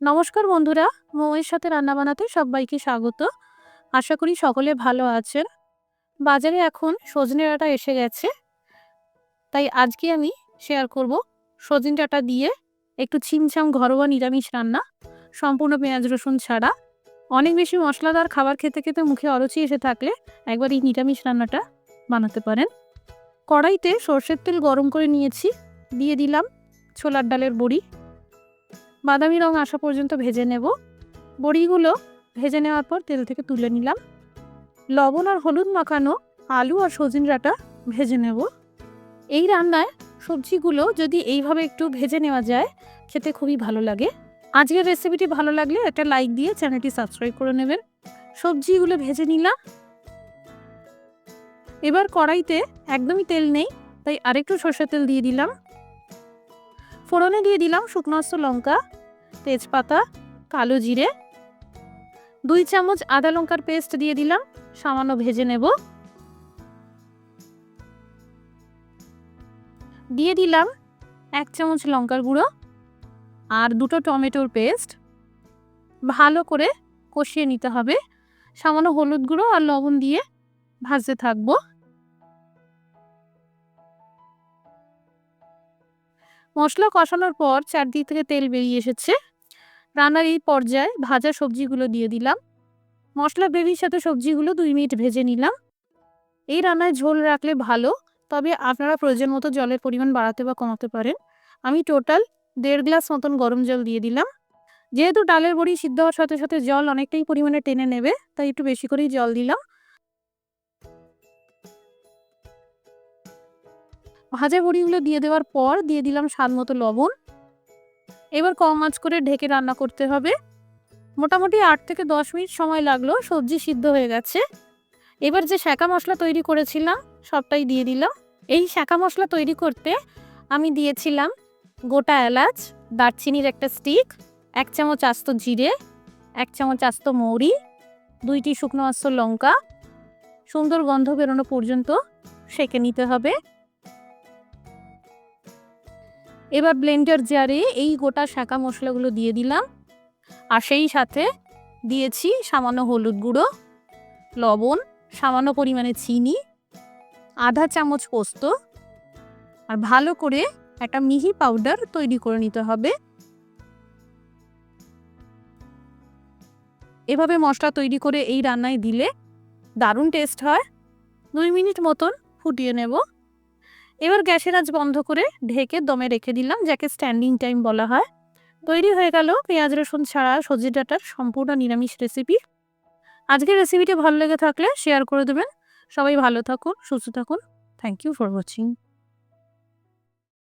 নমস্কার বন্ধুরা, মৌয়ের সাথে রান্না বানাতে সবাইকে স্বাগত। আশা করি সকলে ভালো আছেন। বাজারে এখন সজনে ডাঁটা এসে গেছে, তাই আজকে আমি শেয়ার করব সজনে ডাঁটা দিয়ে একটু ছিমছাম ঘরোয়া নিরামিষ রান্না, সম্পূর্ণ পেঁয়াজ রসুন ছাড়া। অনেক বেশি মশলাদার খাবার খেতে খেতে মুখে অরুচি এসে থাকলে একবার এই নিরামিষ রান্নাটা বানাতে পারেন। কড়াইতে সর্ষের তেল গরম করে নিয়েছি, দিয়ে দিলাম ছোলার ডালের বড়ি। বাদামি রং আসা পর্যন্ত ভেজে নেব। বড়িগুলো ভেজে নেওয়ার পর তেল থেকে তুলে নিলাম। লবণ আর হলুদ মাখানো আলু আর সজনে ডাঁটা ভেজে নেব। এই রান্নায় সবজিগুলো যদি এইভাবে একটু ভেজে নেওয়া যায়, খেতে খুবই ভালো লাগে। আজকের রেসিপিটি ভালো লাগলে একটা লাইক দিয়ে চ্যানেলটি সাবস্ক্রাইব করে নেবেন। সবজিগুলো ভেজে নিলাম। এবার কড়াইতে একদমই তেল নেই, তাই আরেকটু সরষের তেল দিয়ে দিলাম। ফোড়নে দিয়ে দিলাম শুকনো লঙ্কা, তেজপাতা, কালো জিরে, 2 চামচ আদা লঙ্কার পেস্ট দিয়ে দিলাম। সামান্য ভেজে নেব। দিয়ে দিলাম 1 চামচ লঙ্কার গুঁড়ো আর 2টো টমেটোর পেস্ট। ভালো করে কষিয়ে নিতে হবে। সামান্য হলুদ গুঁড়ো আর লবণ দিয়ে ভাজতে থাকবো। মশলা কষানোর পর চারদিক থেকে তেল বেরিয়ে এসেছে। রান্নার এই পর্যায়ে ভাজা সবজিগুলো দিয়ে দিলাম। মশলা গ্রেভির সাথে সবজিগুলো 2 মিনিট ভেজে নিলাম। এই রান্নায় ঝোল রাখলে ভালো, তবে আপনারা প্রয়োজন মতো জলের পরিমাণ বাড়াতে বা কমাতে পারেন। আমি টোটাল 1.5 গ্লাস মতন গরম জল দিয়ে দিলাম। যেহেতু ডালের বড়ি সিদ্ধ হওয়ার সাথে সাথে জল অনেকটাই পরিমাণে টেনে নেবে, তাই একটু বেশি করেই জল দিলাম। ভাজা বড়িগুলো দিয়ে দেওয়ার পর দিয়ে দিলাম স্বাদ মতো লবণ। এবার কম আঁচ করে ঢেকে রান্না করতে হবে। মোটামুটি 8 থেকে 10 মিনিট সময় লাগলো, সবজি সিদ্ধ হয়ে গেছে। এবার যে শাঁকা মশলা তৈরি করেছিলাম সবটাই দিয়ে দিলাম। এই শাঁকা মশলা তৈরি করতে আমি দিয়েছিলাম গোটা এলাচ, দারচিনির একটা স্টিক, 1 চামচ আস্ত জিরে, 1 চামচ আস্ত মৌরি, 2টি শুকনো আস্ত লঙ্কা। সুন্দর গন্ধ বেরোনো পর্যন্ত সেঁকে নিতে হবে। এবার ব্লেন্ডার জারে এই গোটা শাঁকা মশলাগুলো দিয়ে দিলাম, আর সেই সাথে দিয়েছি সামান্য হলুদ গুঁড়ো, লবণ, সামান্য পরিমাণে চিনি, আধা চামচ পোস্ত, আর ভালো করে একটা মিহি পাউডার তৈরি করে নিতে হবে। এভাবে মশলা তৈরি করে এই রান্নায় দিলে দারুণ টেস্ট হয়। 2 মিনিট মতন ফুটিয়ে নেব। এবার গ্যাসের আঁচ বন্ধ করে ঢেকে দমে রেখে দিলাম, যাকে স্ট্যান্ডিং টাইম বলা হয়। তৈরি হয়ে গেল পেঁয়াজ রসুন ছাড়া সজনে ডাঁটার সম্পূর্ণ নিরামিষ রেসিপি। আজকের রেসিপিটি ভালো লেগে থাকলে শেয়ার করে দেবেন। সবাই ভালো থাকুন, সুস্থ থাকুন। Thank you for watching.